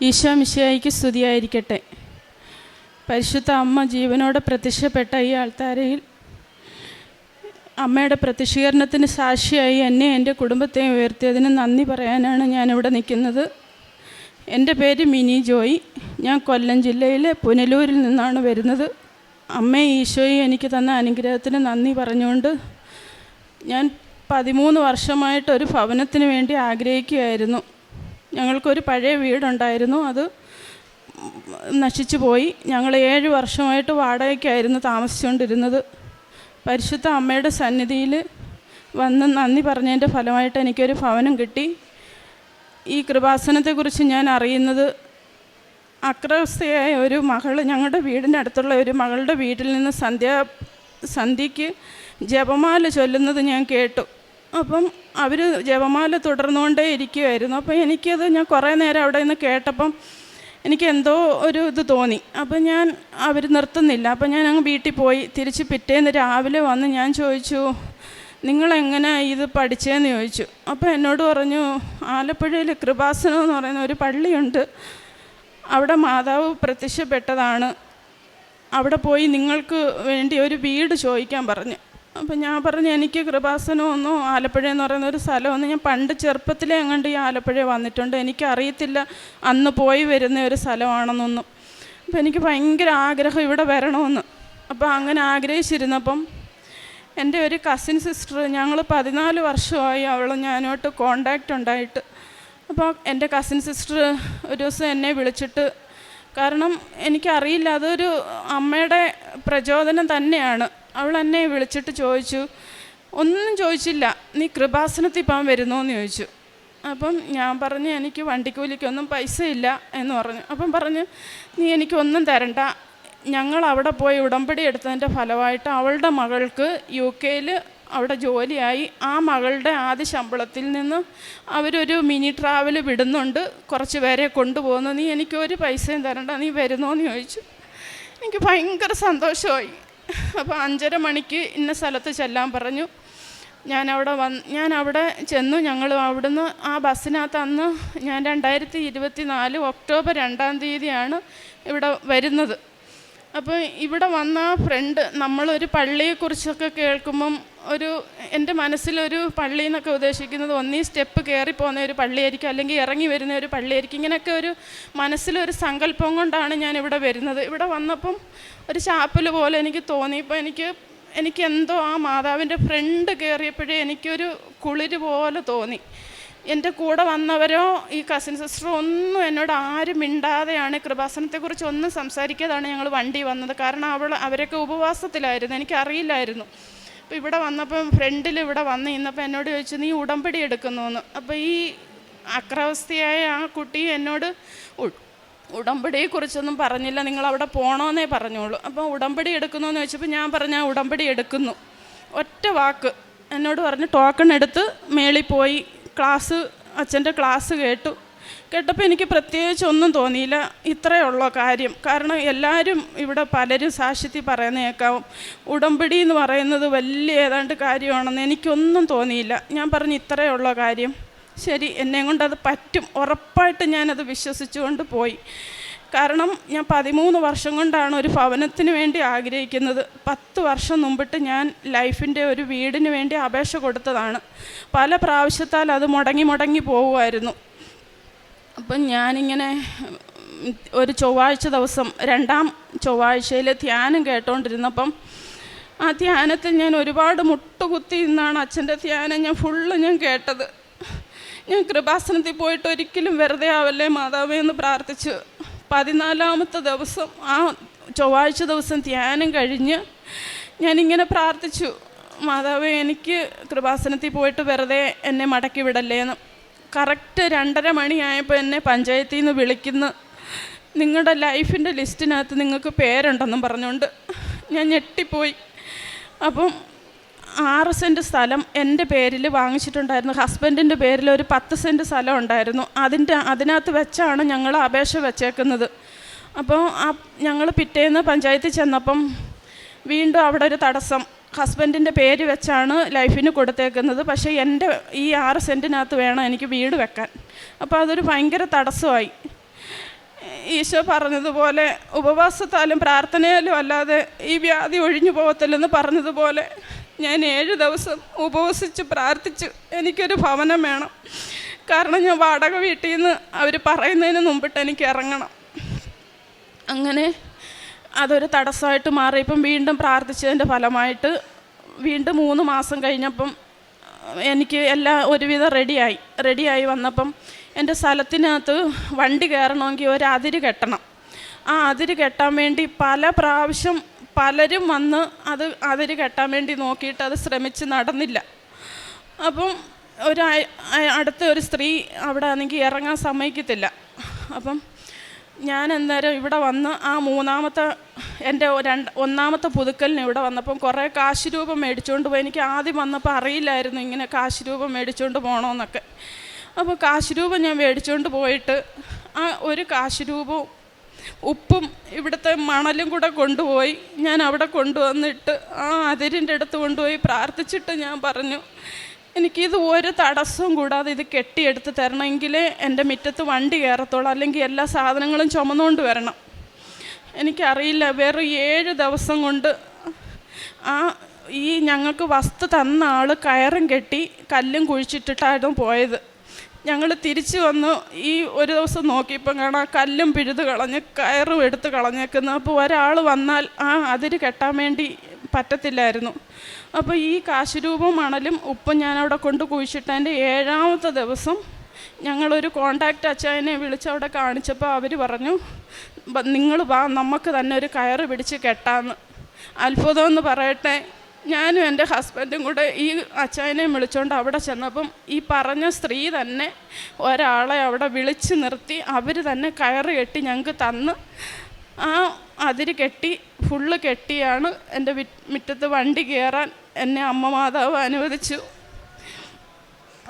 ഈശോ മിശിഹായ്ക്ക് സ്തുതിയായിരിക്കട്ടെ. പരിശുദ്ധ അമ്മ ജീവനോടെ പ്രത്യക്ഷപ്പെട്ട ഈ ആൾത്താരയിൽ അമ്മയുടെ പ്രത്യക്ഷീകരണത്തിന് സാക്ഷിയായി എന്നെ എൻ്റെ കുടുംബത്തെയും ഉയർത്തിയതിന് നന്ദി പറയാനാണ് ഞാനിവിടെ നിൽക്കുന്നത്. എൻ്റെ പേര് മിനി ജോയി. ഞാൻ കൊല്ലം ജില്ലയിലെ പുനലൂരിൽ നിന്നാണ് വരുന്നത്. അമ്മയും ഈശോയും എനിക്ക് തന്ന അനുഗ്രഹത്തിന് നന്ദി പറഞ്ഞുകൊണ്ട് ഞാൻ 13 വർഷമായിട്ടൊരു ഭവനത്തിന് വേണ്ടി ആഗ്രഹിക്കുകയായിരുന്നു. ഞങ്ങൾക്കൊരു പഴയ വീടുണ്ടായിരുന്നു, അത് നശിച്ചു പോയി. ഞങ്ങൾ 7 വർഷമായിട്ട് വാടകയ്ക്കായിരുന്നു താമസിച്ചുകൊണ്ടിരുന്നത്. പരിശുദ്ധ അമ്മയുടെ സന്നിധിയിൽ വന്ന് നന്ദി പറഞ്ഞതിൻ്റെ ഫലമായിട്ട് എനിക്കൊരു ഭവനം കിട്ടി. ഈ കൃപാസനത്തെക്കുറിച്ച് ഞാൻ അറിയുന്നത് അക്രവസ്ഥയായ ഒരു മകൾ, ഞങ്ങളുടെ വീടിൻ്റെ അടുത്തുള്ള ഒരു മകളുടെ വീട്ടിൽ നിന്ന് സന്ധ്യയ്ക്ക് ജപമാല ചൊല്ലുന്നത് ഞാൻ കേട്ടു. അപ്പം അവർ ജപമാല തുടർന്നുകൊണ്ടേ ഇരിക്കുമായിരുന്നു. അപ്പം ഞാൻ കുറേ നേരം അവിടെ നിന്ന് കേട്ടപ്പം എനിക്ക് എന്തോ ഒരു ഇത് തോന്നി. അപ്പം അവർ നിർത്തുന്നില്ല. അപ്പം ഞാൻ അങ്ങ് വീട്ടിൽ പോയി. തിരിച്ച് പിറ്റേന്ന് രാവിലെ വന്ന് ഞാൻ ചോദിച്ചു, നിങ്ങളെങ്ങനെ ഇത് പഠിച്ചതെന്ന് ചോദിച്ചു. അപ്പോൾ എന്നോട് പറഞ്ഞു, ആലപ്പുഴയിൽ കൃപാസനം എന്ന് പറയുന്ന ഒരു പള്ളിയുണ്ട്, അവിടെ മാതാവ് പ്രത്യക്ഷപ്പെട്ടതാണ്, അവിടെ പോയി നിങ്ങൾക്ക് വേണ്ടി ഒരു വീട് ചോദിക്കാൻ പറഞ്ഞു. അപ്പം ഞാൻ പറഞ്ഞു, എനിക്ക് കൃപാസനമൊന്നോ ആലപ്പുഴ എന്ന് പറയുന്ന ഒരു സ്ഥലമൊന്നും, ഞാൻ പണ്ട് ചെറുപ്പത്തിലേ അങ്ങോട്ട് ഈ ആലപ്പുഴ വന്നിട്ടുണ്ട്, എനിക്കറിയത്തില്ല അന്ന് പോയി വരുന്ന ഒരു സ്ഥലമാണെന്നൊന്നും. അപ്പം എനിക്ക് ഭയങ്കര ആഗ്രഹം ഇവിടെ വരണമെന്ന്. അപ്പോൾ അങ്ങനെ ആഗ്രഹിച്ചിരുന്നപ്പം എൻ്റെ ഒരു കസിൻ സിസ്റ്റർ, ഞങ്ങൾ 14 വർഷമായി ഞാനോട്ട് കോണ്ടാക്റ്റ് ഉണ്ടായിട്ട്. അപ്പോൾ എൻ്റെ കസിൻ സിസ്റ്റർ ഒരു ദിവസം എന്നെ വിളിച്ചിട്ട്, കാരണം എനിക്കറിയില്ല, അതൊരു അമ്മയുടെ പ്രചോദനം തന്നെയാണ്. അവൾ എന്നെ വിളിച്ചിട്ട് ചോദിച്ചു, ഒന്നും ചോദിച്ചില്ല, നീ കൃപാസനത്തിൽ പോകാൻ വരുന്നോ എന്ന് ചോദിച്ചു. അപ്പം ഞാൻ പറഞ്ഞു, എനിക്ക് വണ്ടിക്കൂലിക്കൊന്നും പൈസ ഇല്ല എന്ന് പറഞ്ഞു. അപ്പം പറഞ്ഞു, നീ എനിക്കൊന്നും തരണ്ട, ഞങ്ങൾ അവിടെ പോയി ഉടമ്പടി എടുത്തതിൻ്റെ ഫലമായിട്ട് അവളുടെ മകൾക്ക് UK അവിടെ ജോലിയായി. ആ മകളുടെ ആദ്യ ശമ്പളത്തിൽ നിന്ന് അവരൊരു മിനി ട്രാവൽ വിടുന്നുണ്ട്, കുറച്ച് പേരെ കൊണ്ടുപോകുന്നു, നീ എനിക്കൊരു പൈസയും തരണ്ട, നീ വരുന്നോ എന്ന് ചോദിച്ചു. എനിക്ക് ഭയങ്കര സന്തോഷമായി. അപ്പോൾ 5:30 മണിക്ക് ഇന്ന സ്ഥലത്ത് ചെല്ലാൻ പറഞ്ഞു. ഞാൻ അവിടെ ചെന്നു. ഞങ്ങൾ അവിടുന്ന് ആ ബസ്സിനകത്ത്, അന്ന് ഞാൻ 2024 ഒക്ടോബർ 2-ാം തീയതിയാണ് ഇവിടെ വരുന്നത്. അപ്പോൾ ഇവിടെ വന്ന ഫ്രണ്ട്, നമ്മളൊരു പള്ളിയെക്കുറിച്ചൊക്കെ കേൾക്കുമ്പം എൻ്റെ മനസ്സിലൊരു പള്ളി എന്നൊക്കെ ഉദ്ദേശിക്കുന്നത് ഒന്നീ സ്റ്റെപ്പ് കയറി പോകുന്ന ഒരു പള്ളിയായിരിക്കും, അല്ലെങ്കിൽ ഇറങ്ങി വരുന്ന ഒരു പള്ളിയായിരിക്കും. ഇങ്ങനെയൊക്കെ ഒരു മനസ്സിലൊരു സങ്കല്പം കൊണ്ടാണ് ഞാൻ ഇവിടെ വരുന്നത്. ഇവിടെ വന്നപ്പം ഒരു ചാപ്പൽ പോലെ എനിക്ക് തോന്നി. ഇപ്പോൾ എനിക്ക് എന്തോ ആ മാതാവിൻ്റെ ഫ്രണ്ട് കയറിയപ്പോഴേ എനിക്കൊരു കുളിര് പോലെ തോന്നി. എൻ്റെ കൂടെ വന്നവരോ ഈ കസിൻ സിസ്റ്ററോ ഒന്നും എന്നോട് ആരും മിണ്ടാതെയാണ്, കൃപാസനത്തെക്കുറിച്ച് ഒന്നും സംസാരിക്കാതാണ് ഞങ്ങൾ വണ്ടി വന്നത്. കാരണം അവരൊക്കെ ഉപവാസത്തിലായിരുന്നു, എനിക്കറിയില്ലായിരുന്നു. അപ്പോൾ ഇവിടെ വന്നപ്പം ഫ്രണ്ടിൽ ഇവിടെ വന്ന് ഇന്നപ്പോൾ എന്നോട് ചോദിച്ചു, നീ ഉടമ്പടി എടുക്കുന്നുവെന്ന്. അപ്പോൾ ഈ അക്രാവസ്ഥയായ ആ കുട്ടി എന്നോട് ഉടമ്പടിയെക്കുറിച്ചൊന്നും പറഞ്ഞില്ല, നിങ്ങളവിടെ പോകണമെന്നേ പറഞ്ഞോളൂ. അപ്പോൾ ഉടമ്പടി എടുക്കുന്നുവെന്ന് ചോദിച്ചപ്പോൾ ഞാൻ പറഞ്ഞു, ഉടമ്പടി എടുക്കുന്നു. ഒറ്റ വാക്ക് എന്നോട് പറഞ്ഞു. ടോക്കൺ എടുത്ത് മേളിൽ പോയി അച്ഛൻ്റെ ക്ലാസ് കേട്ടപ്പോൾ എനിക്ക് പ്രത്യേകിച്ച് ഒന്നും തോന്നിയില്ല. ഇത്രയുള്ള കാര്യം. കാരണം എല്ലാവരും ഇവിടെ പലരും സാക്ഷ്യത്തിൽ പറയുന്ന കേൾക്കാം, ഉടമ്പടി എന്ന് പറയുന്നത് വലിയ ഏതാണ്ട് കാര്യമാണെന്ന്. എനിക്കൊന്നും തോന്നിയില്ല. ഞാൻ പറഞ്ഞു, ഇത്രയുള്ള കാര്യം, ശരി, എന്നെ കൊണ്ടത് പറ്റും, ഉറപ്പായിട്ട് ഞാനത് വിശ്വസിച്ചുകൊണ്ട് പോയി. കാരണം ഞാൻ 13 വർഷം കൊണ്ടാണ് ഒരു ഭവനത്തിന് വേണ്ടി ആഗ്രഹിക്കുന്നത്. 10 വർഷം മുമ്പിട്ട് ഞാൻ ലൈഫിൻ്റെ ഒരു വീടിന് വേണ്ടി അപേക്ഷ കൊടുത്തതാണ്. പല പ്രാവശ്യത്താൽ അത് മുടങ്ങി പോകുമായിരുന്നു. അപ്പം ഞാനിങ്ങനെ ഒരു ചൊവ്വാഴ്ച ദിവസം 2-ാം ചൊവ്വാഴ്ചയിൽ ധ്യാനം കേട്ടോണ്ടിരുന്നപ്പം ആ ധ്യാനത്തിൽ ഞാൻ ഒരുപാട് മുട്ടുകുത്തി നിന്നാണ് അച്ഛൻ്റെ ധ്യാനം ഞാൻ കേട്ടത്. ഞാൻ കൃപാസനത്തിൽ പോയിട്ട് ഒരിക്കലും വെറുതെ ആവല്ലേ മാതാവേ എന്ന് പ്രാർത്ഥിച്ചു. 14-ാമത്തെ ദിവസം, ആ ചൊവ്വാഴ്ച ദിവസം ധ്യാനം കഴിഞ്ഞ് ഞാനിങ്ങനെ പ്രാർത്ഥിച്ചു, മാതാവേ എനിക്ക് കൃപാസനത്തിൽ പോയിട്ട് വെറുതെ എന്നെ മടക്കി വിടല്ലേന്ന്. കറക്റ്റ് 2:30 മണിയായപ്പോൾ എന്നെ പഞ്ചായത്തിൽ നിന്ന് വിളിക്കുന്നു, നിങ്ങളുടെ ലൈഫിൻ്റെ ലിസ്റ്റിനകത്ത് നിങ്ങൾക്ക് പേരുണ്ടെന്നും പറഞ്ഞുകൊണ്ട്. ഞാൻ ഞെട്ടിപ്പോയി. അപ്പം 6 സെൻറ്റ് സ്ഥലം എൻ്റെ പേരിൽ വാങ്ങിച്ചിട്ടുണ്ടായിരുന്നു. ഹസ്ബൻഡിൻ്റെ പേരിൽ ഒരു 10 സെൻറ്റ് സ്ഥലം ഉണ്ടായിരുന്നു. അതിനകത്ത് വെച്ചാണ് ഞങ്ങൾ അപേക്ഷ വെച്ചേക്കുന്നത്. അപ്പോൾ ഞങ്ങൾ പിറ്റേന്ന് പഞ്ചായത്തിൽ ചെന്നപ്പം വീണ്ടും അവിടെ ഒരു തടസ്സം. ഹസ്ബൻഡിൻ്റെ പേര് വെച്ചാണ് ലൈഫിന് കൊടുത്തേക്കുന്നത്, പക്ഷേ എൻ്റെ ഈ 6 സെൻറ്റിനകത്ത് വേണം എനിക്ക് വീട് വെക്കാൻ. അപ്പോൾ അതൊരു ഭയങ്കര തടസ്സമായി. ഈശോ പറഞ്ഞതുപോലെ ഉപവാസത്താലും പ്രാർത്ഥനയാലും അല്ലാതെ ഈ വ്യാധി ഒഴിഞ്ഞു പോകത്തില്ലെന്ന് പറഞ്ഞതുപോലെ ഞാൻ 7 ദിവസം ഉപവസിച്ച് പ്രാർത്ഥിച്ചു. എനിക്കൊരു ഭവനം വേണം. കാരണം ഞാൻ വാടക വീട്ടിൽ നിന്ന് അവർ പറയുന്നതിന് മുമ്പിട്ട് എനിക്ക് ഇറങ്ങണം. അങ്ങനെ അതൊരു തടസ്സമായിട്ട് മാറി. ഇപ്പം വീണ്ടും പ്രാർത്ഥിച്ചതിൻ്റെ ഫലമായിട്ട് വീണ്ടും 3 മാസം കഴിഞ്ഞപ്പം എനിക്ക് എല്ലാം ഒരുവിധം റെഡിയായി വന്നപ്പം എൻ്റെ സ്ഥലത്തിനകത്ത് വണ്ടി കയറണമെങ്കിൽ ഒരു അതിര് കെട്ടണം. ആ അതിര് കെട്ടാൻ വേണ്ടി പല പ്രാവശ്യം പലരും വന്ന് അതിര് കെട്ടാൻ വേണ്ടി നോക്കിയിട്ട് അത് ശ്രമിച്ച് നടന്നില്ല. അപ്പം അടുത്ത ഒരു സ്ത്രീ അവിടെ ആണെങ്കിൽ ഇറങ്ങാൻ സമ്മതിക്കത്തില്ല. അപ്പം ഞാൻ അന്നേരം ഇവിടെ വന്ന് ആ എൻ്റെ 1ാമത്തെ പുതുക്കലിന് ഇവിടെ വന്നപ്പം കുറേ കാശ് രൂപം മേടിച്ചുകൊണ്ട് പോയി. എനിക്ക് ആദ്യം വന്നപ്പോൾ അറിയില്ലായിരുന്നു ഇങ്ങനെ കാശ് രൂപം മേടിച്ചുകൊണ്ട് പോകണമെന്നൊക്കെ. അപ്പോൾ കാശ് രൂപം ഞാൻ മേടിച്ചുകൊണ്ട് പോയിട്ട് ആ ഒരു കാശ് രൂപവും ഉപ്പും ഇവിടുത്തെ മണലും കൂടെ കൊണ്ടുപോയി ഞാൻ അവിടെ കൊണ്ടുവന്നിട്ട് ആ അതിരിൻ്റെ അടുത്ത് കൊണ്ടുപോയി പ്രാർത്ഥിച്ചിട്ട് ഞാൻ പറഞ്ഞു, എനിക്കിത് ഒരു തടസ്സവും കൂടാതെ ഇത് കെട്ടിയെടുത്ത് തരണമെങ്കിലേ എൻ്റെ മുറ്റത്ത് വണ്ടി കയറത്തുള്ളൂ, അല്ലെങ്കിൽ എല്ലാ സാധനങ്ങളും ചുമന്നുകൊണ്ട് വരണം. എനിക്കറിയില്ല, വെറും 7 ദിവസം കൊണ്ട് ഞങ്ങൾക്ക് വസ്തു തന്ന ആൾ കയറും കെട്ടി കല്ലും കുഴിച്ചിട്ടിട്ടായിരുന്നു പോയത്. ഞങ്ങൾ തിരിച്ചു വന്നു. ഈ ഒരു ദിവസം നോക്കിയപ്പം കാണാം കല്ലും പിഴുത് കളഞ്ഞ് കയറും എടുത്ത് കളഞ്ഞേക്കുന്നു. അപ്പോൾ ഒരാൾ വന്നാൽ അതിര് കെട്ടാൻ വേണ്ടി പറ്റത്തില്ലായിരുന്നു. അപ്പോൾ ഈ കാശുരൂപം മണലും ഉപ്പും ഞാനവിടെ കൊണ്ട് കുഴിച്ചിട്ടതിൻ്റെ 7ാമത്തെ ദിവസം ഞങ്ങളൊരു കോണ്ടാക്റ്റ് അച്ചായനെ വിളിച്ച് അവിടെ കാണിച്ചപ്പോൾ അവർ പറഞ്ഞു, നിങ്ങൾ വാ, നമുക്ക് തന്നെ ഒരു കയറ് പിടിച്ച് കെട്ടാമെന്ന്. അത്ഭുതം എന്ന് പറയട്ടെ, ഞാനും എൻ്റെ ഹസ്ബൻഡും കൂടെ ഈ അച്ചായനെയും വിളിച്ചുകൊണ്ട് അവിടെ ചെന്നപ്പം ഈ പറഞ്ഞ സ്ത്രീ തന്നെ ഒരാളെ അവിടെ വിളിച്ച് നിർത്തി അവർ തന്നെ കയറ് കെട്ടി ഞങ്ങൾക്ക് തന്ന് ആ അതിര് കെട്ടി ഫുള്ള് കെട്ടിയാണ് എൻ്റെ മുറ്റത്ത് വണ്ടി കയറാൻ എന്നെ അമ്മ മാതാവ് അനുവദിച്ചു.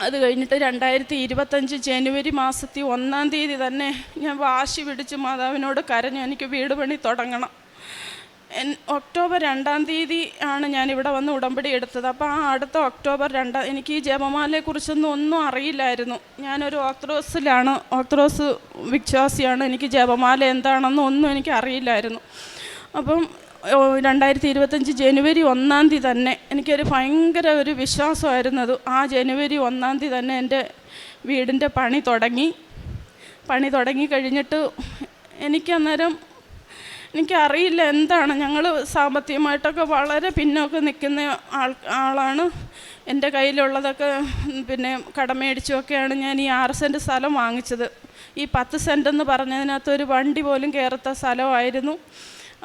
അത് കഴിഞ്ഞിട്ട് 2025 ജനുവരി മാസത്തിൽ 1-ാം തീയതി തന്നെ ഞാൻ വാശി പിടിച്ച് മാതാവിനോട് കരഞ്ഞു, എനിക്ക് വീട് പണി തുടങ്ങണം. ഒക്ടോബർ 2-ാം തീയതി ആണ് ഞാനിവിടെ വന്ന് ഉടമ്പടി എടുത്തത്. അപ്പോൾ ആ അടുത്ത ഒക്ടോബർ 2 എനിക്ക് ഈ ജപമാലയെക്കുറിച്ചൊന്നും ഒന്നും അറിയില്ലായിരുന്നു. ഞാനൊരു ഓർത്തഡോക്സ് വിശ്വാസിയാണ്. എനിക്ക് ജപമാല എന്താണെന്നും ഒന്നും എനിക്ക് അറിയില്ലായിരുന്നു. അപ്പം 2025 ജനുവരി 1-ാം തീയതി തന്നെ എനിക്കൊരു ഭയങ്കര ഒരു വിശ്വാസമായിരുന്നത്. ആ ജനുവരി 1-ാം തീയതി തന്നെ എൻ്റെ വീടിൻ്റെ പണി തുടങ്ങി കഴിഞ്ഞിട്ട് എനിക്കറിയില്ല എന്താണ്. ഞങ്ങൾ സാമ്പത്തികമായിട്ടൊക്കെ വളരെ പിന്നോക്കം നിൽക്കുന്ന ആളാണ്. എൻ്റെ കയ്യിലുള്ളതൊക്കെ പിന്നെ കടമേടിച്ചുമൊക്കെയാണ് ഞാൻ ഈ 6 സെൻറ്റ് സ്ഥലം വാങ്ങിച്ചത്. ഈ 10 സെൻറ്റെന്ന് പറഞ്ഞതിനകത്ത് ഒരു വണ്ടി പോലും കയറാത്ത സ്ഥലമായിരുന്നു.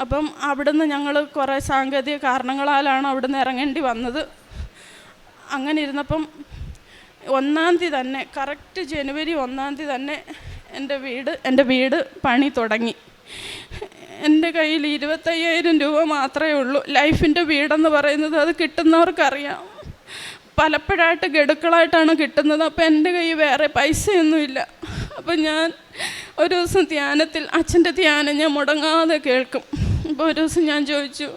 അപ്പം അവിടുന്ന് ഞങ്ങൾ കുറേ സാങ്കേതിക കാരണങ്ങളാലാണ് അവിടുന്ന് ഇറങ്ങേണ്ടി വന്നത്. അങ്ങനെ ഇരുന്നപ്പം 1-ാം തീയതി തന്നെ കറക്റ്റ് ജനുവരി 1-ാം തീയതി തന്നെ എൻ്റെ വീട് പണി തുടങ്ങി. എൻ്റെ കയ്യിൽ 25,000 രൂപ മാത്രമേ ഉള്ളൂ. ലൈഫിൻ്റെ വീടെന്ന് പറയുന്നത് അത് കിട്ടുന്നവർക്കറിയാം. പലപ്പോഴായിട്ട് ഗഡുക്കളായിട്ടാണ് കിട്ടുന്നത്. അപ്പോൾ എൻ്റെ കയ്യിൽ വേറെ പൈസയൊന്നുമില്ല. അപ്പം ഞാൻ ഒരു ദിവസം അച്ഛൻ്റെ ധ്യാനം ഞാൻ മുടങ്ങാതെ കേൾക്കും. അപ്പോൾ ഒരു ദിവസം ഞാൻ ചോദിച്ചു,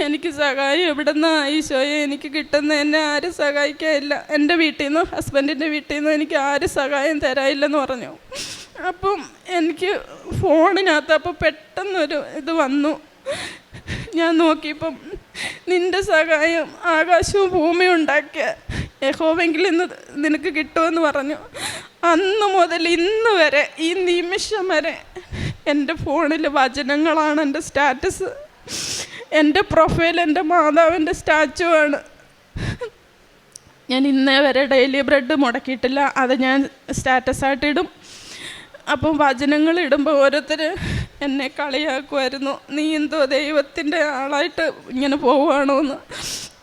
എനിക്ക് സഹായം എവിടെ നിന്നാണ് ഈശോയെ എനിക്ക് കിട്ടുന്ന? എന്നെ ആരും സഹായിക്കാനില്ല. എൻ്റെ വീട്ടിൽ നിന്നും ഹസ്ബൻഡിൻ്റെ വീട്ടിൽ നിന്നും എനിക്ക് ആരും സഹായം തരാനില്ലെന്ന് പറഞ്ഞു. അപ്പം എനിക്ക് ഫോണിനകത്ത് അപ്പോൾ പെട്ടെന്നൊരു ഇത് വന്നു. ഞാൻ നോക്കിയപ്പം നിൻ്റെ സഹായം ആകാശവും ഭൂമിയും ഉണ്ടാക്കിയ യഹോവെങ്കിൽ ഇന്ന് നിനക്ക് കിട്ടുമെന്ന് പറഞ്ഞു. അന്ന് മുതൽ ഇന്ന് വരെ ഈ നിമിഷം വരെ എൻ്റെ ഫോണിൽ വചനങ്ങളാണ് എൻ്റെ സ്റ്റാറ്റസ്. എൻ്റെ പ്രൊഫൈൽ എൻ്റെ മാതാവിൻ്റെ സ്റ്റാച്ചു ആണ്. ഞാൻ ഇന്നേ വരെ ഡെയിലി ബ്രെഡ് മുടക്കിയിട്ടില്ല. അത് ഞാൻ സ്റ്റാറ്റസായിട്ട് ഇടും. അപ്പം വചനങ്ങൾ ഇടുമ്പോൾ ഓരോരുത്തർ എന്നെ കളിയാക്കുമായിരുന്നു, നീ എന്തോ ദൈവത്തിൻ്റെ ആളായിട്ട് ഇങ്ങനെ പോവുകയാണോ എന്ന്.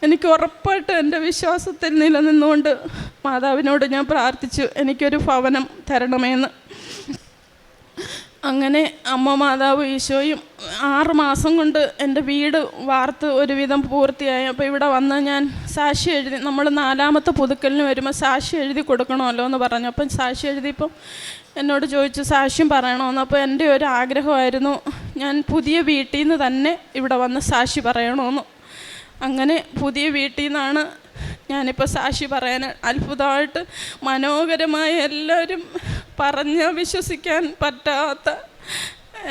എനിക്ക് ഉറപ്പായിട്ട് എൻ്റെ വിശ്വാസത്തിൽ നിലനിന്നുകൊണ്ട് മാതാവിനോട് ഞാൻ പ്രാർത്ഥിച്ചു, എനിക്കൊരു ഭവനം തരണമെന്ന്. അങ്ങനെ അമ്മ മാതാവ് ഈശോയും 6 മാസം കൊണ്ട് എൻ്റെ വീട് വാർത്ത് ഒരുവിധം പൂർത്തിയായി. അപ്പോൾ ഇവിടെ വന്ന് ഞാൻ സാക്ഷി എഴുതി. നമ്മൾ 4-ാമത്തെ പുതുക്കലിന് വരുമ്പോൾ സാക്ഷി എഴുതി കൊടുക്കണമല്ലോ എന്ന് പറഞ്ഞു. അപ്പം സാക്ഷി എഴുതിയപ്പം എന്നോട് ചോദിച്ചു സാക്ഷ്യം പറയണമെന്ന്. അപ്പോൾ എൻ്റെ ഒരു ആഗ്രഹമായിരുന്നു ഞാൻ പുതിയ വീട്ടിൽ നിന്ന് തന്നെ ഇവിടെ വന്ന് സാക്ഷി പറയണമെന്ന്. അങ്ങനെ പുതിയ വീട്ടിൽ നിന്നാണ് ഞാനിപ്പോൾ സാക്ഷി പറയാൻ. അത്ഭുതമായിട്ട് മനോഹരമായി എല്ലാവരും പറഞ്ഞ് വിശ്വസിക്കാൻ പറ്റാത്ത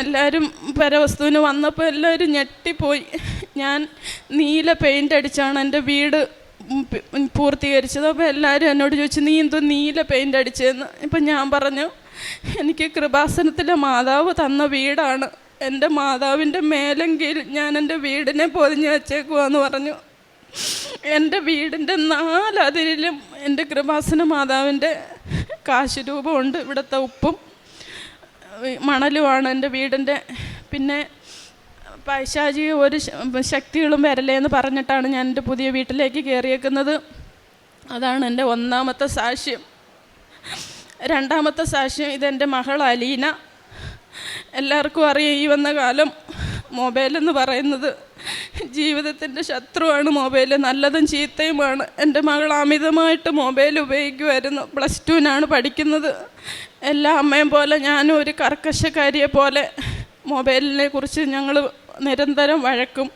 എല്ലാവരും പരവസ്തുവിന് വന്നപ്പോൾ എല്ലാവരും ഞെട്ടിപ്പോയി. ഞാൻ നീല പെയിൻ്റ് അടിച്ചാണ് എൻ്റെ വീട് പൂർത്തീകരിച്ചത്. അപ്പോൾ എല്ലാവരും എന്നോട് ചോദിച്ചു, നീ എന്തോ നീല പെയിൻ്റ് അടിച്ചതെന്ന്. ഇപ്പം ഞാൻ പറഞ്ഞു, എനിക്ക് കൃപാസനത്തിലെ മാതാവ് തന്ന വീടാണ്, എൻ്റെ മാതാവിൻ്റെ മേലെങ്കിൽ ഞാൻ എൻ്റെ വീടിനെ പൊതിഞ്ഞ് വച്ചേക്കുവാന്ന് പറഞ്ഞു. എൻ്റെ വീടിൻ്റെ 4 അതിരിലും എൻ്റെ കൃപാസന മാതാവിൻ്റെ കാശുരൂപമുണ്ട്. ഇവിടുത്തെ ഉപ്പും മണലുമാണ് എൻ്റെ വീടിൻ്റെ. പിന്നെ പൈശാചിക ഒരു ശക്തികളും വരലേ എന്ന് പറഞ്ഞിട്ടാണ് ഞാൻ എൻ്റെ പുതിയ വീട്ടിലേക്ക് കയറിയേക്കുന്നത്. അതാണ് എൻ്റെ 1ാമത്തെ സാക്ഷ്യം. 2ാമത്തെ സാക്ഷ്യം, ഇതെൻ്റെ മകൾ അലീന. എല്ലാവർക്കും അറിയാം, ഈ വന്ന കാലം മൊബൈലെന്ന് പറയുന്നത് ജീവിതത്തിൻ്റെ ശത്രുവാണ്. മൊബൈൽ നല്ലതും ചീത്തയുമാണ്. എൻ്റെ മകൾ അമിതമായിട്ട് മൊബൈൽ ഉപയോഗിക്കുമായിരുന്നു. +2-നാണ് പഠിക്കുന്നത്. എല്ലാ അമ്മയും പോലെ ഞാനും ഒരു കർക്കശക്കാരിയെ പോലെ മൊബൈലിനെ കുറിച്ച് ഞങ്ങൾ നിരന്തരം വഴക്കും.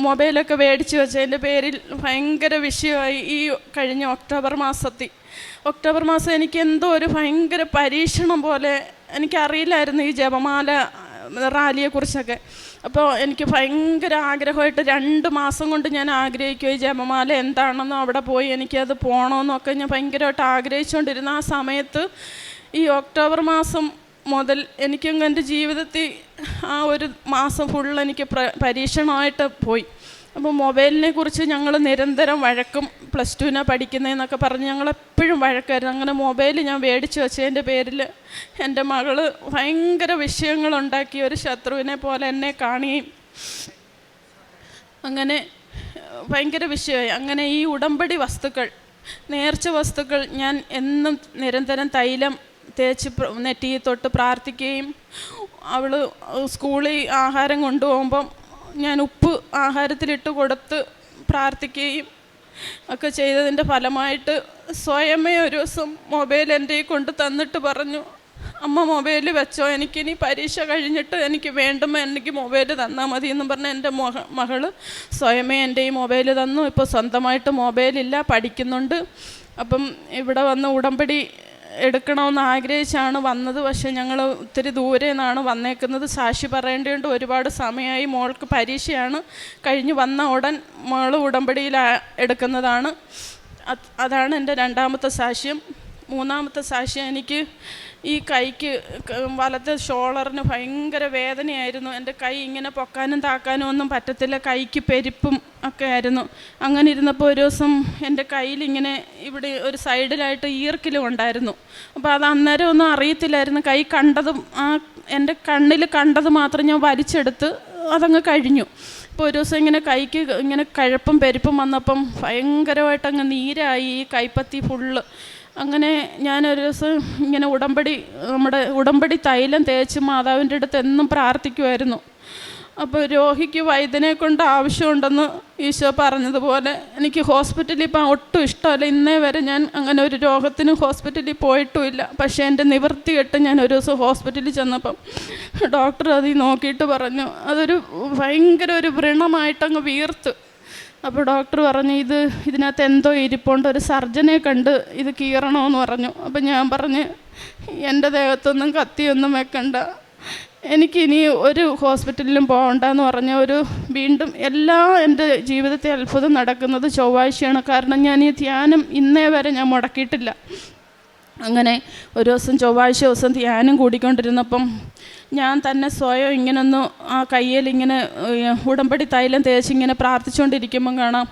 മൊബൈലൊക്കെ മേടിച്ച് വെച്ചതിൻ്റെ പേരിൽ ഭയങ്കര വിഷയമായി. ഈ കഴിഞ്ഞ ഒക്ടോബർ മാസം എനിക്ക് എന്തോ ഒരു ഭയങ്കര പരീക്ഷണം പോലെ. എനിക്കറിയില്ലായിരുന്നു ഈ ജപമാല റാലിയെക്കുറിച്ചൊക്കെ. അപ്പോൾ എനിക്ക് ഭയങ്കര ആഗ്രഹമായിട്ട് 2 മാസം കൊണ്ട് ഞാൻ ആഗ്രഹിക്കും ഈ ജപമാല എന്താണെന്നോ അവിടെ പോയി എനിക്കത് പോകണമെന്നൊക്കെ ഞാൻ ഭയങ്കരമായിട്ട് ആഗ്രഹിച്ചുകൊണ്ടിരുന്ന ആ സമയത്ത് ഈ ഒക്ടോബർ മാസം മുതൽ എനിക്കങ്ങ് എൻ്റെ ജീവിതത്തിൽ ആ ഒരു മാസം ഫുൾ എനിക്ക് പരീക്ഷണമായിട്ട് പോയി. അപ്പോൾ മൊബൈലിനെ കുറിച്ച് ഞങ്ങൾ നിരന്തരം വഴക്കും. +2-നാണ് പഠിക്കുന്നതെന്നൊക്കെ പറഞ്ഞ് ഞങ്ങളെപ്പോഴും വഴക്കായിരുന്നു. അങ്ങനെ മൊബൈൽ ഞാൻ മേടിച്ച് വെച്ചതിൻ്റെ പേരിൽ എൻ്റെ മകൾ ഭയങ്കര വിഷയങ്ങളുണ്ടാക്കി. ഒരു ശത്രുവിനെ പോലെ എന്നെ കാണുകയും അങ്ങനെ ഭയങ്കര വിഷയമായി. അങ്ങനെ ഈ ഉടമ്പടി വസ്തുക്കൾ, നേർച്ച വസ്തുക്കൾ ഞാൻ എന്നും നിരന്തരം തൈലം തേച്ച് നെറ്റിയിൽ തൊട്ട് പ്രാർത്ഥിക്കുകയും, അവൾ സ്കൂളിൽ ആഹാരം കൊണ്ടുപോകുമ്പം ഞാൻ ഉപ്പ് ആഹാരത്തിലിട്ട് കൊടുത്ത് പ്രാർത്ഥിക്കുകയും ഒക്കെ ചെയ്തതിൻ്റെ ഫലമായിട്ട് സ്വയമേ ഒരു ദിവസം മൊബൈൽ എൻ്റെ കൊണ്ട് തന്നിട്ട് പറഞ്ഞു, അമ്മ മൊബൈൽ വെച്ചോ, എനിക്കിനി പരീക്ഷ കഴിഞ്ഞിട്ട് എനിക്ക് വേണ്ടുമ്പോൾ എനിക്ക് മൊബൈൽ തന്നാൽ മതി എന്ന് പറഞ്ഞ് എൻ്റെ മകൾ സ്വയമേ എൻ്റെ ഈ മൊബൈൽ തന്നു. ഇപ്പോൾ സ്വന്തമായിട്ട് മൊബൈലില്ല, പഠിക്കുന്നുണ്ട്. അപ്പം ഇവിടെ വന്ന് ഉടമ്പടി എടുക്കണമെന്ന് ആഗ്രഹിച്ചാണ് വന്നത്. പക്ഷേ ഞങ്ങൾ ഒത്തിരി ദൂരെ നിന്നാണ് വന്നേക്കുന്നത്. സാക്ഷി പറയേണ്ടതുകൊണ്ട് ഒരുപാട് സമയമായി. മോൾക്ക് പരീക്ഷയാണ്. കഴിഞ്ഞ് വന്ന ഉടൻ മോൾ ഉടമ്പടിയിൽ എടുക്കുന്നതാണ്. അതാണ് എൻ്റെ 2ാമത്തെ സാക്ഷ്യം. 3ാമത്തെ സാക്ഷ്യം, എനിക്ക് ഈ കൈക്ക് വലത്തെ ഷോളറിന് ഭയങ്കര വേദനയായിരുന്നു. എൻ്റെ കൈ ഇങ്ങനെ പൊക്കാനും താക്കാനും ഒന്നും പറ്റത്തില്ല. കൈക്ക് പെരുപ്പും ഒക്കെ ആയിരുന്നു. അങ്ങനെ ഇരുന്നപ്പോൾ ഒരു ദിവസം എൻ്റെ കയ്യിലിങ്ങനെ ഇവിടെ ഒരു സൈഡിലായിട്ട് ഈർക്കിലും ഉണ്ടായിരുന്നു. അപ്പോൾ അത് അന്നേരം ഒന്നും അറിയത്തില്ലായിരുന്നു. കൈ കണ്ടതും എൻ്റെ കണ്ണിൽ കണ്ടത് മാത്രം ഞാൻ വലിച്ചെടുത്ത് അതങ്ങ് കഴിഞ്ഞു. അപ്പോൾ ഒരു ദിവസം ഇങ്ങനെ കൈക്ക് ഇങ്ങനെ കഴപ്പും പെരുപ്പും വന്നപ്പം ഭയങ്കരമായിട്ടങ്ങ് നീരായി ഈ കൈപ്പത്തി ഫുള്ള്. അങ്ങനെ ഞാനൊരു ദിവസം ഇങ്ങനെ നമ്മുടെ ഉടമ്പടി തൈലം തേച്ച് മാതാവിൻ്റെ അടുത്ത് എന്നും പ്രാർത്ഥിക്കുമായിരുന്നു. അപ്പോൾ രോഗിക്ക് വൈദ്യനെ കൊണ്ട് ആവശ്യമുണ്ടെന്ന് ഈശോ പറഞ്ഞതുപോലെ എനിക്ക് ഹോസ്പിറ്റലിൽ പോകാൻ ഒട്ടും ഇഷ്ടമല്ല. ഇന്നേ വരെ ഞാൻ അങ്ങനെ ഒരു രോഗത്തിന് ഹോസ്പിറ്റലിൽ പോയിട്ടുമില്ല. പക്ഷേ എൻ്റെ നിവൃത്തി കെട്ട് ഞാൻ ഒരു ദിവസം ഹോസ്പിറ്റലിൽ ചെന്നപ്പം ഡോക്ടർ അതിൽ നോക്കിയിട്ട് പറഞ്ഞു, അതൊരു ഭയങ്കര ഒരു വ്രണമായിട്ടങ്ങ് വീർത്ത്. അപ്പോൾ ഡോക്ടർ പറഞ്ഞു, ഇതിനകത്ത് എന്തോ ഇരിപ്പുണ്ട്, ഒരു സർജനെ കണ്ട് ഇത് കീറണമെന്ന് പറഞ്ഞു. അപ്പം ഞാൻ പറഞ്ഞ്, എൻ്റെ ദേഹത്തൊന്നും കത്തിയൊന്നും വെക്കണ്ട, എനിക്കിനി ഒരു ഹോസ്പിറ്റലിലും പോകണ്ടെന്ന് പറഞ്ഞ വീണ്ടും എൻ്റെ ജീവിതത്തിൽ അത്ഭുതം നടക്കുന്നത് ചൊവ്വാഴ്ചയാണ്. കാരണം ഞാൻ ഈ ധ്യാനം ഇന്നേ വരെ ഞാൻ മുടക്കിയിട്ടില്ല. അങ്ങനെ ഒരു ദിവസം ചൊവ്വാഴ്ച ദിവസം ധ്യാനം കൂടിക്കൊണ്ടിരുന്നപ്പം ഞാൻ തന്നെ സ്വയം ഇങ്ങനൊന്ന് ആ കയ്യിൽ ഇങ്ങനെ ഉടമ്പടി തൈലം തേച്ചിങ്ങനെ പ്രാർത്ഥിച്ചുകൊണ്ടിരിക്കുമ്പം കാണാം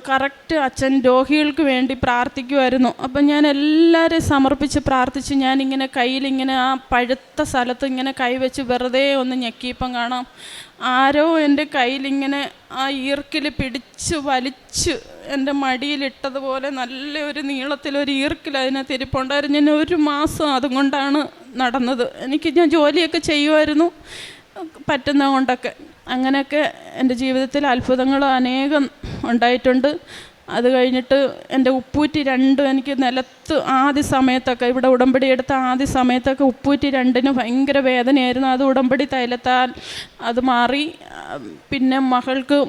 കറക്റ്റ് അച്ഛൻ രോഗികൾക്ക് വേണ്ടി പ്രാർത്ഥിക്കുമായിരുന്നു. അപ്പം ഞാൻ എല്ലാവരെയും സമർപ്പിച്ച് പ്രാർത്ഥിച്ച് ഞാനിങ്ങനെ കയ്യിലിങ്ങനെ ആ പഴുത്ത സ്ഥലത്ത് ഇങ്ങനെ കൈവച്ച് വെറുതെ ഒന്ന് ഞെക്കിയപ്പം കാണാം ആരോ എൻ്റെ കയ്യിലിങ്ങനെ ആ ഈർക്കിൽ പിടിച്ച് വലിച്ച് എൻ്റെ മടിയിലിട്ടതുപോലെ നല്ലൊരു നീളത്തിലൊരു ഈർക്കിൽ അതിനകത്ത് ഇരിപ്പുണ്ടായിരുന്നു. ഞാൻ 1 മാസം അതുകൊണ്ടാണ് നടന്നത്. ഞാൻ ജോലിയൊക്കെ ചെയ്യുമായിരുന്നു പറ്റുന്ന കൊണ്ടൊക്കെ. അങ്ങനെയൊക്കെ എൻ്റെ ജീവിതത്തിൽ അത്ഭുതങ്ങൾ അനേകം ഉണ്ടായിട്ടുണ്ട്. അത് കഴിഞ്ഞിട്ട് എൻ്റെ ഉപ്പൂറ്റി 2 എനിക്ക് നിലത്ത് ആദ്യ സമയത്തൊക്കെ ഇവിടെ ഉടമ്പടി എടുത്ത ആദ്യ സമയത്തൊക്കെ ഉപ്പൂറ്റി 2-ന് ഭയങ്കര വേദനയായിരുന്നു. അത് ഉടമ്പടി തൈലത്താൽ അത് മാറി. പിന്നെ മകൾക്ക്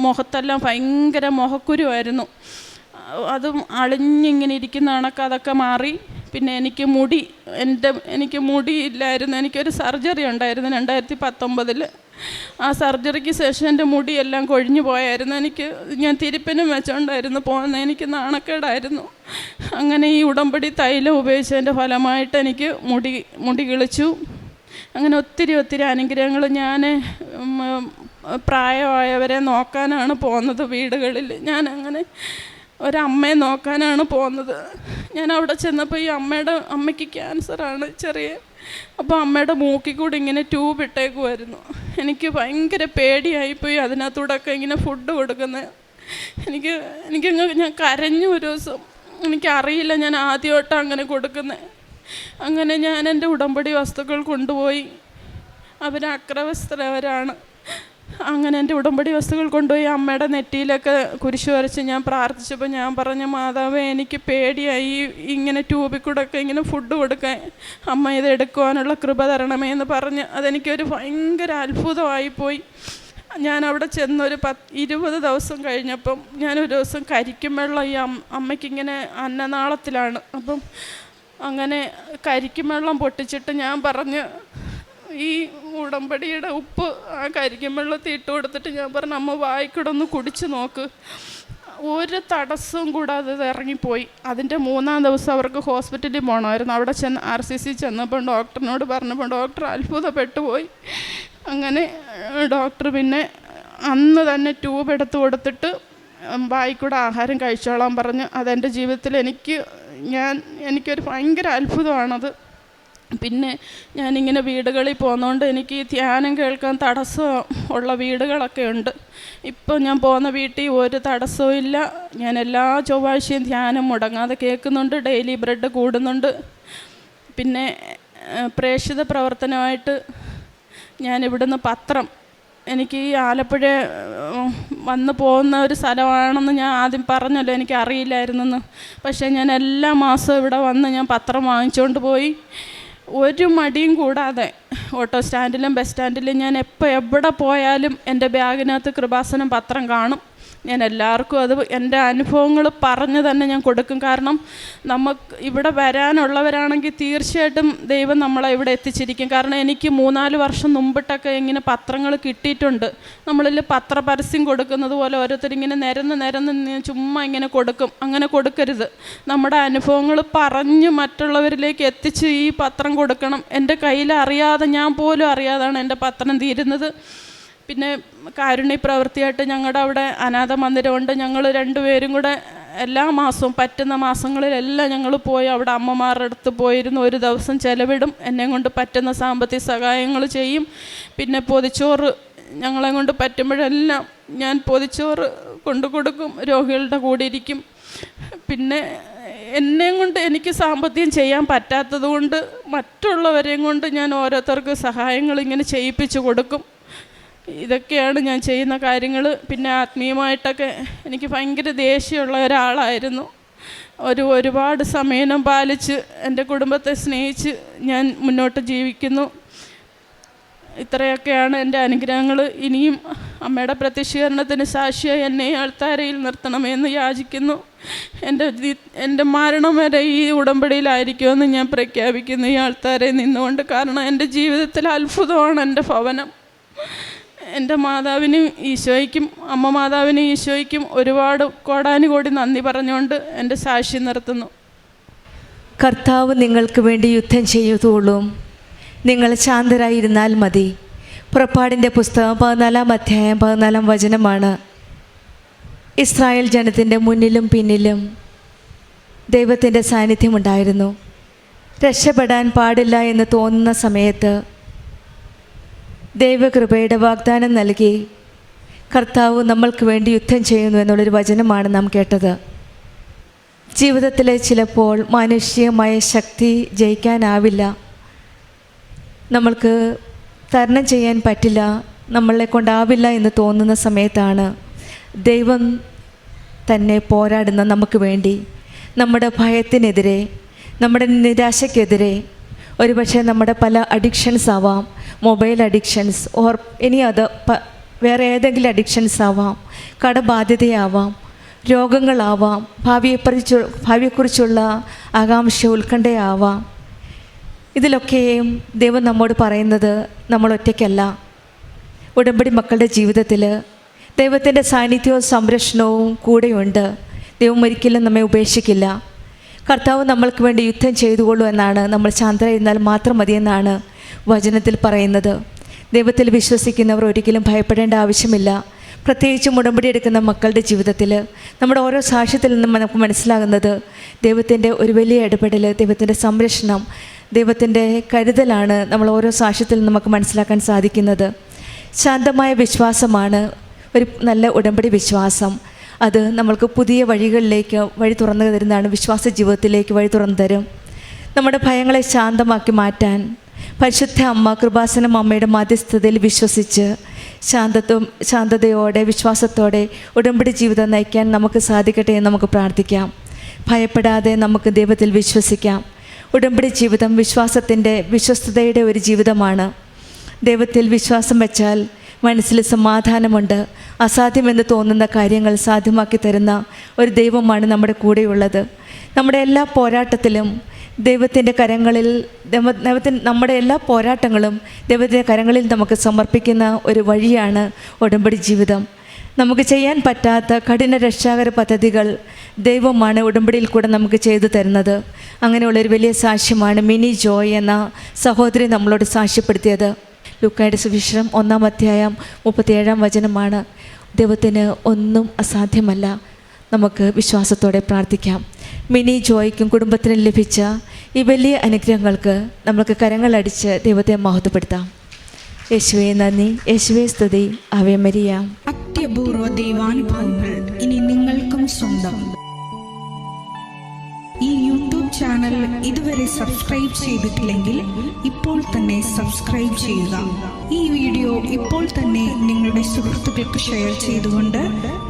മുഖത്തെല്ലാം ഭയങ്കര മുഖക്കുരുവായിരുന്നു. അതും അളിഞ്ഞിങ്ങനെ ഇരിക്കുന്ന കണക്ക് അതൊക്കെ മാറി. പിന്നെ എനിക്ക് മുടിയില്ലായിരുന്നു. എനിക്കൊരു സർജറി ഉണ്ടായിരുന്നു 2019. ആ സർജറിക്ക് ശേഷം എൻ്റെ മുടിയെല്ലാം കൊഴിഞ്ഞു പോയായിരുന്നു. ഞാൻ തിരുപ്പനും വെച്ചോണ്ടായിരുന്നു പോകുന്നത്. എനിക്ക് നാണക്കേടായിരുന്നു. അങ്ങനെ ഈ ഉടമ്പടി തൈലം ഉപയോഗിച്ചതിൻ്റെ ഫലമായിട്ട് എനിക്ക് മുടി കിളിച്ചു. അങ്ങനെ ഒത്തിരി അനുഗ്രഹങ്ങൾ. ഞാൻ പ്രായമായവരെ നോക്കാനാണ് പോകുന്നത് വീടുകളിൽ. ഞാൻ അങ്ങനെ ഒരമ്മയെ നോക്കാനാണ് പോകുന്നത്. ഞാൻ അവിടെ ചെന്നപ്പോൾ ഈ അമ്മയ്ക്ക് ക്യാൻസറാണ് ചെറിയ. അപ്പോൾ അമ്മയുടെ മൂക്കിൽ കൂടി ഇങ്ങനെ ട്യൂബ് ഇട്ടേക്കുമായിരുന്നു. എനിക്ക് ഭയങ്കര പേടിയായിപ്പോയി അതിനകത്തൂടെയൊക്കെ ഇങ്ങനെ ഫുഡ് കൊടുക്കുന്നത്. ഞാൻ കരഞ്ഞു ഒരു ദിവസം. എനിക്കറിയില്ല ഞാൻ ആദ്യമായിട്ടാണ് അങ്ങനെ കൊടുക്കുന്നത്. അങ്ങനെ ഞാൻ എൻ്റെ ഉടമ്പടി വസ്തുക്കൾ കൊണ്ടുപോയി. അക്രവസ്ഥരവരാണ്. അങ്ങനെ എൻ്റെ ഉടമ്പടി വസ്തുക്കൾ കൊണ്ടുപോയി അമ്മയുടെ നെറ്റിയിലൊക്കെ കുരിശ് വരച്ച് ഞാൻ പ്രാർത്ഥിച്ചപ്പോൾ ഞാൻ പറഞ്ഞ, മാതാവേ എനിക്ക് പേടിയായി ഇങ്ങനെ ട്യൂബിൽ കൂടെ ഒക്കെ ഇങ്ങനെ ഫുഡ് കൊടുക്കാൻ. അമ്മ ഇത് എടുക്കുവാനുള്ള കൃപ തരണമേ എന്ന് പറഞ്ഞ് അതെനിക്കൊരു ഭയങ്കര അത്ഭുതമായിപ്പോയി. ഞാൻ അവിടെ ചെന്നൊരു 20 ദിവസം കഴിഞ്ഞപ്പം ഞാനൊരു ദിവസം കരിക്കും വെള്ളം ഈ അമ്മയ്ക്കിങ്ങനെ അന്നനാളത്തിലാണ്. അപ്പം അങ്ങനെ കരിക്കും വെള്ളം പൊട്ടിച്ചിട്ട് ഞാൻ പറഞ്ഞ്, ഈ ഉടമ്പടിയുടെ ഉപ്പ് ആ കരിക്കും വെള്ളത്തിൽ ഇട്ട് കൊടുത്തിട്ട് ഞാൻ പറഞ്ഞു, അമ്മ വായിക്കൂടെ ഒന്ന് കുടിച്ച് നോക്ക്. ഒരു തടസ്സവും കൂടാതെ ഇത് ഇറങ്ങിപ്പോയി. അതിൻ്റെ 3-ാം ദിവസം അവർക്ക് ഹോസ്പിറ്റലിൽ പോകണമായിരുന്നു. അവിടെ RCC ചെന്നപ്പോൾ ഡോക്ടറിനോട് പറഞ്ഞപ്പോൾ ഡോക്ടർ അത്ഭുതപ്പെട്ടു പോയി. അങ്ങനെ ഡോക്ടർ പിന്നെ അന്ന് തന്നെ ട്യൂബ് എടുത്ത് കൊടുത്തിട്ട് വായിക്കൂടെ ആഹാരം കഴിച്ചോളാൻ പറഞ്ഞു. അതെൻ്റെ ജീവിതത്തിൽ എനിക്കൊരു ഭയങ്കര അത്ഭുതമാണത്. പിന്നെ ഞാനിങ്ങനെ വീടുകളിൽ പോകുന്നതുകൊണ്ട് എനിക്ക് ഈ ധ്യാനം കേൾക്കാൻ തടസ്സം ഉള്ള വീടുകളൊക്കെ ഉണ്ട്. ഇപ്പോൾ ഞാൻ പോകുന്ന വീട്ടിൽ ഒരു തടസ്സവും ഇല്ല. ഞാൻ എല്ലാ ചൊവ്വാഴ്ചയും ധ്യാനം മുടങ്ങാതെ കേൾക്കുന്നുണ്ട്. ഡെയിലി ബ്രെഡ് കൂടുന്നുണ്ട്. പിന്നെ പ്രേക്ഷിത പ്രവർത്തനമായിട്ട് ഞാൻ ഇവിടുന്ന് പത്രം, എനിക്ക് ഈ ആലപ്പുഴ വന്ന് പോകുന്ന ഒരു സ്ഥലമാണെന്ന് ഞാൻ ആദ്യം പറഞ്ഞല്ലോ, എനിക്ക് അറിയില്ലായിരുന്നെന്ന്. പക്ഷേ ഞാൻ എല്ലാ മാസവും ഇവിടെ വന്ന് ഞാൻ പത്രം വാങ്ങിച്ചുകൊണ്ട് പോയി. ഒരു മടിയും കൂടാതെ ഓട്ടോ സ്റ്റാൻഡിലും ബസ് സ്റ്റാൻഡിലും ഞാൻ എവിടെ പോയാലും എൻ്റെ ബാഗിനകത്ത് കൃപാസനം പത്രം കാണും. ഞാൻ എല്ലാവർക്കും അത് എൻ്റെ അനുഭവങ്ങൾ പറഞ്ഞ് തന്നെ ഞാൻ കൊടുക്കും. കാരണം നമുക്ക് ഇവിടെ വരാനുള്ളവരാണെങ്കിൽ തീർച്ചയായിട്ടും ദൈവം നമ്മളെ ഇവിടെ എത്തിച്ചിരിക്കും. കാരണം എനിക്ക് 3-4 വർഷം മുമ്പിട്ടൊക്കെ ഇങ്ങനെ പത്രങ്ങൾ കിട്ടിയിട്ടുണ്ട്. നമ്മളിൽ പത്രപരസ്യം കൊടുക്കുന്നത് പോലെ ഓരോരുത്തരിങ്ങനെ നിരന്ന് ചുമ്മാ ഇങ്ങനെ കൊടുക്കും. അങ്ങനെ കൊടുക്കരുത്. നമ്മുടെ അനുഭവങ്ങൾ പറഞ്ഞ് മറ്റുള്ളവരിലേക്ക് എത്തിച്ച് ഈ പത്രം കൊടുക്കണം. എൻ്റെ കയ്യിൽ അറിയാതെ, ഞാൻ പോലും അറിയാതാണ് എൻ്റെ പത്രം തീരുന്നത്. പിന്നെ കാരുണ്യ പ്രവൃത്തിയായിട്ട് ഞങ്ങളുടെ അവിടെ അനാഥ മന്ദിരമുണ്ട്. ഞങ്ങൾ 2 പേരും കൂടെ എല്ലാ മാസവും പറ്റുന്ന മാസങ്ങളിലെല്ലാം ഞങ്ങൾ പോയി അവിടെ അമ്മമാരുടെ അടുത്ത് പോയിരുന്നു. ഒരു ദിവസം ചിലവിടും. എന്നെ കൊണ്ട് പറ്റുന്ന സാമ്പത്തിക സഹായങ്ങൾ ചെയ്യും. പിന്നെ പൊതിച്ചോറ് ഞങ്ങളെ കൊണ്ട് പറ്റുമ്പോഴെല്ലാം ഞാൻ പൊതിച്ചോറ് കൊണ്ടു കൊടുക്കും. രോഗികളുടെ കൂടെ ഇരിക്കും. പിന്നെ എന്നെയും കൊണ്ട് എനിക്ക് സാമ്പത്തികം ചെയ്യാൻ പറ്റാത്തത് കൊണ്ട് മറ്റുള്ളവരെയും കൊണ്ട് ഞാൻ ഓരോരുത്തർക്ക് സഹായങ്ങൾ ഇങ്ങനെ ചെയ്യിപ്പിച്ച് കൊടുക്കും. ഇതൊക്കെയാണ് ഞാൻ ചെയ്യുന്ന കാര്യങ്ങൾ. പിന്നെ ആത്മീയമായിട്ടൊക്കെ എനിക്ക് ഭയങ്കര ദേഷ്യമുള്ള ഒരാളായിരുന്നു. ഒരുപാട് സമയം പാലിച്ച് എൻ്റെ കുടുംബത്തെ സ്നേഹിച്ച് ഞാൻ മുന്നോട്ട് ജീവിക്കുന്നു. ഇത്രയൊക്കെയാണ് എൻ്റെ അനുഗ്രഹങ്ങൾ. ഇനിയും അമ്മയുടെ പ്രത്യക്ഷീകരണത്തിന് സാക്ഷിയായി എന്നെ ആൾത്താരയിൽ നിർത്തണമെന്ന് യാചിക്കുന്നു. എൻ്റെ മരണം വരെ ഈ ഉടമ്പടിയിലായിരിക്കുമെന്ന് ഞാൻ പ്രഖ്യാപിക്കുന്നു ഈ ആൾത്താരയിൽ നിന്നുകൊണ്ട്. കാരണം എൻ്റെ ജീവിതത്തിൽ അത്ഭുതമാണ് എൻ്റെ ഭവനം. എൻ്റെ മാതാവിനും ഈശോയ്ക്കും അമ്മ മാതാവിനും ഈശോയ്ക്കും ഒരുപാട് കോടാനുകോടി നന്ദി പറഞ്ഞുകൊണ്ട് എൻ്റെ സാക്ഷി നിർത്തുന്നു. കർത്താവ് നിങ്ങൾക്ക് വേണ്ടി യുദ്ധം ചെയ്തോളും. നിങ്ങൾ ശാന്തരായിരുന്നാൽ മതി. പുറപ്പാടിൻ്റെ പുസ്തകം 14-ാം അധ്യായം 14-ാം വചനമാണ്. ഇസ്രായേൽ ജനത്തിൻ്റെ മുന്നിലും പിന്നിലും ദൈവത്തിൻ്റെ സാന്നിധ്യമുണ്ടായിരുന്നു. രക്ഷപ്പെടാൻ പാടില്ല എന്ന് തോന്നുന്ന സമയത്ത് ദൈവകൃപയുടെ വാഗ്ദാനം നൽകി കർത്താവ് നമ്മൾക്ക് വേണ്ടി യുദ്ധം ചെയ്യുന്നു എന്നുള്ളൊരു വചനമാണ് നാം കേട്ടത്. ജീവിതത്തിലെ ചിലപ്പോൾ മാനുഷികമായ ശക്തി ജയിക്കാനാവില്ല, നമ്മൾക്ക് തരണം ചെയ്യാൻ പറ്റില്ല, നമ്മളെ കൊണ്ടാവില്ല എന്ന് തോന്നുന്ന സമയത്താണ് ദൈവം തന്നെ പോരാടുന്ന നമുക്ക് വേണ്ടി. നമ്മുടെ ഭയത്തിനെതിരെ, നമ്മുടെ നിരാശയ്ക്കെതിരെ, ഒരുപക്ഷെ നമ്മുടെ പല അഡിക്ഷൻസ് ആവാം, മൊബൈൽ അഡിക്ഷൻസ് ഓർ ഇനി അത് വേറെ ഏതെങ്കിലും അഡിക്ഷൻസ് ആവാം, കടബാധ്യതയാവാം, രോഗങ്ങളാവാം, ഭാവിയെക്കുറിച്ചുള്ള ആകാംക്ഷ, ഉത്കണ്ഠയാവാം. ഇതിലൊക്കെയും ദൈവം നമ്മോട് പറയുന്നത് നമ്മൾ ഒറ്റയ്ക്കല്ല. ഉടമ്പടി മക്കളുടെ ജീവിതത്തിൽ ദൈവത്തിൻ്റെ സാന്നിധ്യവും സംരക്ഷണവും കൂടെയുണ്ട്. ദൈവം ഒരിക്കലും നമ്മെ ഉപേക്ഷിക്കില്ല. കർത്താവ് നമ്മൾക്ക് വേണ്ടി യുദ്ധം ചെയ്തുകൊള്ളൂ എന്നാണ്, നമ്മൾ ശാന്തരായിരുന്നാൽ മാത്രം മതിയെന്നാണ് വചനത്തിൽ പറയുന്നത്. ദൈവത്തിൽ വിശ്വസിക്കുന്നവർ ഒരിക്കലും ഭയപ്പെടേണ്ട ആവശ്യമില്ല. പ്രത്യേകിച്ചും ഉടമ്പടി എടുക്കുന്ന മക്കളുടെ ജീവിതത്തിൽ നമ്മുടെ ഓരോ സാക്ഷ്യത്തിൽ നിന്നും നമുക്ക് മനസ്സിലാകുന്നത് ദൈവത്തിൻ്റെ ഒരു വലിയ ഇടപെടൽ, ദൈവത്തിൻ്റെ സംരക്ഷണം, ദൈവത്തിൻ്റെ കരുതലാണ് നമ്മൾ ഓരോ സാക്ഷ്യത്തിൽ നിന്നും നമുക്ക് മനസ്സിലാക്കാൻ സാധിക്കുന്നത്. ശാന്തമായ വിശ്വാസമാണ് ഒരു നല്ല ഉടമ്പടി വിശ്വാസം. അത് നമ്മൾക്ക് പുതിയ വഴികളിലേക്ക് വഴി തുറന്നു തരുന്നതാണ്, വിശ്വാസ ജീവിതത്തിലേക്ക് വഴി തുറന്നു തരും. നമ്മുടെ ഭയങ്ങളെ ശാന്തമാക്കി മാറ്റാൻ പരിശുദ്ധ അമ്മ, കൃപാസനം അമ്മയുടെ മധ്യസ്ഥതയിൽ വിശ്വസിച്ച് ശാന്തതയോടെ വിശ്വാസത്തോടെ ഉടമ്പടി ജീവിതം നയിക്കാൻ നമുക്ക് സാധിക്കട്ടെ എന്ന് നമുക്ക് പ്രാർത്ഥിക്കാം. ഭയപ്പെടാതെ നമുക്ക് ദൈവത്തിൽ വിശ്വസിക്കാം. ഉടമ്പടി ജീവിതം വിശ്വസ്തതയുടെ ഒരു ജീവിതമാണ്. ദൈവത്തിൽ വിശ്വാസം വെച്ചാൽ മനസ്സിൽ സമാധാനമുണ്ട്. അസാധ്യമെന്ന് തോന്നുന്ന കാര്യങ്ങൾ സാധ്യമാക്കി തരുന്ന ഒരു ദൈവമാണ് നമ്മുടെ കൂടെയുള്ളത്. നമ്മുടെ എല്ലാ പോരാട്ടത്തിലും ദൈവത്തിൻ്റെ കരങ്ങളിൽ, നമ്മുടെ എല്ലാ പോരാട്ടങ്ങളും ദൈവത്തിൻ്റെ കരങ്ങളിൽ നമുക്ക് സമർപ്പിക്കുന്ന ഒരു വഴിയാണ് ഉടമ്പടി ജീവിതം. നമുക്ക് ചെയ്യാൻ പറ്റാത്ത കഠിന രക്ഷാകര പദ്ധതികൾ ദൈവമാണ് ഉടമ്പടിയിൽ കൂടെ നമുക്ക് ചെയ്തു തരുന്നത്. അങ്ങനെയുള്ളൊരു വലിയ സാക്ഷ്യമാണ് മിനി ജോയ് എന്ന സഹോദരി നമ്മളോട് സാക്ഷ്യപ്പെടുത്തിയത്. ലൂക്കായുടെ സുവിശേഷം 1-ാം അധ്യായം 37-ാം വചനമാണ്. ദൈവത്തിന് ഒന്നും അസാധ്യമല്ല. നമുക്ക് വിശ്വാസത്തോടെ പ്രാർത്ഥിക്കാം. മിനി ജോയ്ക്കും കുടുംബത്തിനും ലഭിച്ച ഈ വലിയ അനുഗ്രഹങ്ങൾക്ക് നമുക്ക് കരങ്ങളടിച്ച് ദൈവത്തെ മഹത്വപ്പെടുത്താം. യേശുവേ നന്ദി, യേശുവേ സ്തുതി, ആവേ മരിയ. അത്യപൂർവ ദൈവാനുഭവങ്ങൾ ഇനി നിങ്ങൾക്കും സ്വന്തം. ഈ യൂട്യൂബ് ചാനൽ ഇതുവരെ സബ്സ്ക്രൈബ് ചെയ്തിട്ടില്ലെങ്കിൽ ഇപ്പോൾ തന്നെ സബ്സ്ക്രൈബ് ചെയ്യുക. ഈ വീഡിയോ ഇപ്പോൾ തന്നെ നിങ്ങളുടെ സുഹൃത്തുക്കൾക്ക് ഷെയർ ചെയ്തുകൊണ്ട്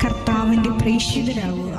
കർത്താവിൻ്റെ പ്രേക്ഷിതരാകുക.